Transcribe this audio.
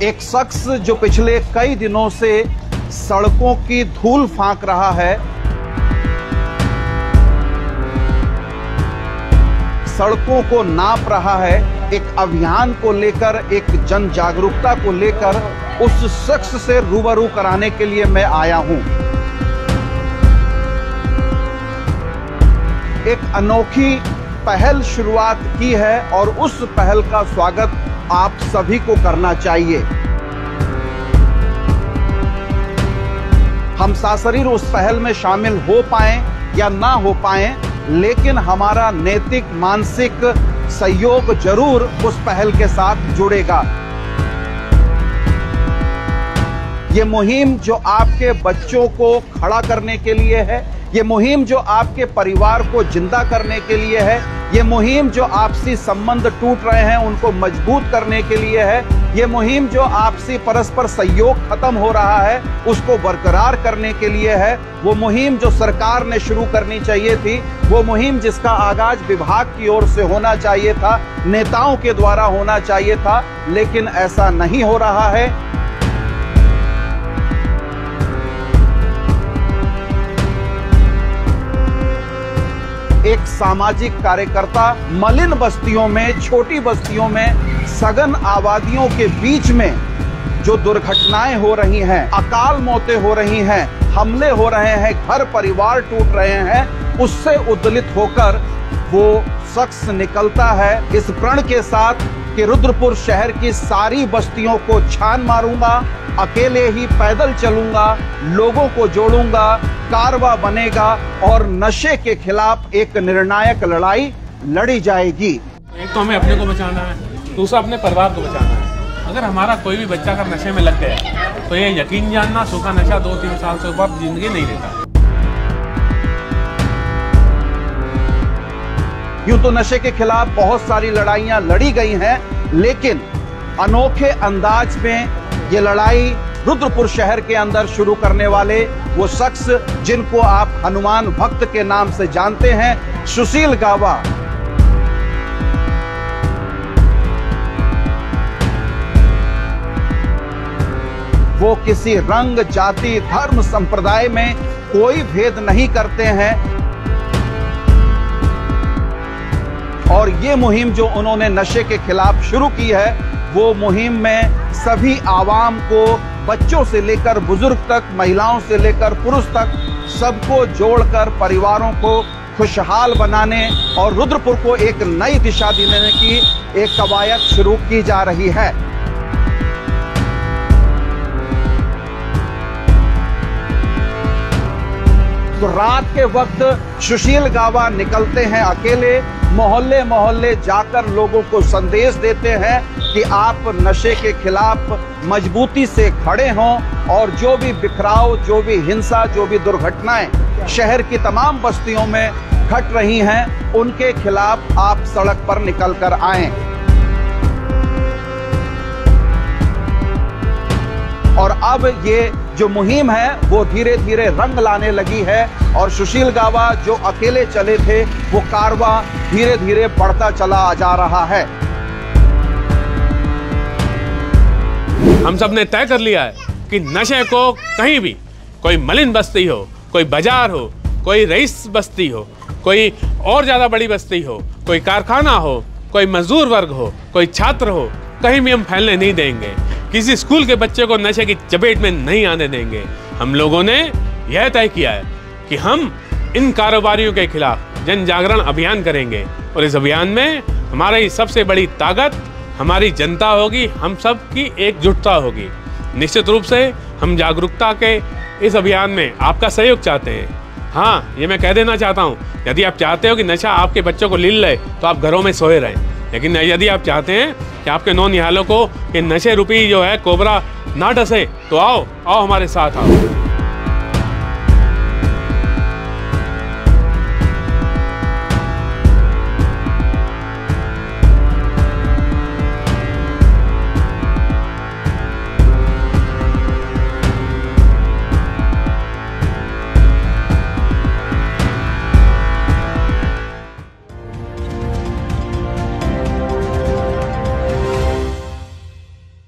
एक शख्स जो पिछले कई दिनों से सड़कों की धूल फांक रहा है, सड़कों को नाप रहा है, एक अभियान को लेकर, एक जन जागरूकता को लेकर उस शख्स से रूबरू कराने के लिए मैं आया हूं। एक अनोखी पहल शुरुआत की है और उस पहल का स्वागत आप सभी को करना चाहिए। हम सशरीर उस पहल में शामिल हो पाएं या ना हो पाएं, लेकिन हमारा नैतिक मानसिक सहयोग जरूर उस पहल के साथ जुड़ेगा। ये मुहिम जो आपके बच्चों को खड़ा करने के लिए है, ये मुहिम जो आपके परिवार को जिंदा करने के लिए है, ये मुहिम जो आपसी संबंध टूट रहे हैं उनको मजबूत करने के लिए है, ये मुहिम जो आपसी परस्पर सहयोग खत्म हो रहा है उसको बरकरार करने के लिए है। वो मुहिम जो सरकार ने शुरू करनी चाहिए थी, वो मुहिम जिसका आगाज विभाग की ओर से होना चाहिए था, नेताओं के द्वारा होना चाहिए था, लेकिन ऐसा नहीं हो रहा है। एक सामाजिक कार्यकर्ता मलिन बस्तियों में, छोटी बस्तियों में, सघन आबादियों के बीच में जो दुर्घटनाएं हो रही हैं, अकाल मौतें हो रही हैं, हमले हो रहे हैं, घर परिवार टूट रहे हैं, उससे उद्वेलित होकर वो शख्स निकलता है इस प्रण के साथ कि रुद्रपुर शहर की सारी बस्तियों को छान मारूंगा, अकेले ही पैदल चलूंगा, लोगों को जोड़ूंगा, कारवा बनेगा और नशे के खिलाफ एक निर्णायक लड़ाई लड़ी जाएगी। एक तो हमें अपने को बचाना है, दूसरा अपने परिवार को बचाना है। अगर हमारा कोई भी बच्चा अगर नशे में लग गया तो ये यकीन जानना, सूखा नशा 2-3 साल से ऊपर जिंदगी नहीं लेता। यूं तो नशे के खिलाफ बहुत सारी लड़ाइयां लड़ी गई हैं, लेकिन अनोखे अंदाज में ये लड़ाई रुद्रपुर शहर के अंदर शुरू करने वाले वो शख्स जिनको आप हनुमान भक्त के नाम से जानते हैं, सुशील गावा। वो किसी रंग, जाति, धर्म, संप्रदाय में कोई भेद नहीं करते हैं और ये मुहिम जो उन्होंने नशे के खिलाफ शुरू की है, वो मुहिम में सभी आवाम को, बच्चों से लेकर बुजुर्ग तक, महिलाओं से लेकर पुरुष तक, सबको जोड़कर परिवारों को खुशहाल बनाने और रुद्रपुर को एक नई दिशा देने की एक कवायद शुरू की जा रही है। तो रात के वक्त सुशील गावा निकलते हैं अकेले, मोहल्ले मोहल्ले जाकर लोगों को संदेश देते हैं कि आप नशे के खिलाफ मजबूती से खड़े हों और जो भी बिखराव, जो भी हिंसा, जो भी दुर्घटनाएं शहर की तमाम बस्तियों में घट रही हैं, उनके खिलाफ आप सड़क पर निकलकर आएं। और अब ये जो मुहिम है वो धीरे धीरे रंग लाने लगी है और सुशील गावा जो अकेले चले थे वो कारवां धीरे धीरे बढ़ता चला जा रहा है। हम सब ने तय कर लिया है कि नशे को कहीं भी, कोई मलिन बस्ती हो, कोई बाजार हो, कोई रईस बस्ती हो, कोई और ज्यादा बड़ी बस्ती हो, कोई कारखाना हो, कोई मजदूर वर्ग हो, कोई छात्र हो, कहीं भी हम फैलने नहीं देंगे। किसी स्कूल के बच्चे को नशे की चपेट में नहीं आने देंगे। हम लोगों ने यह तय किया है कि हम इन कारोबारियों के खिलाफ जन जागरण अभियान करेंगे और इस अभियान में हमारी सबसे बड़ी ताकत हमारी जनता होगी, हम सब की एकजुटता होगी। निश्चित रूप से हम जागरूकता के इस अभियान में आपका सहयोग चाहते हैं। हाँ, ये मैं कह देना चाहता हूँ, यदि आप चाहते हो कि नशा आपके बच्चों को लील ले तो आप घरों में सोए रहें, लेकिन यदि आप चाहते हैं कि आपके नौनिहालों को कि नशे रूपी जो है कोबरा ना डसे, तो आओ हमारे साथ आओ।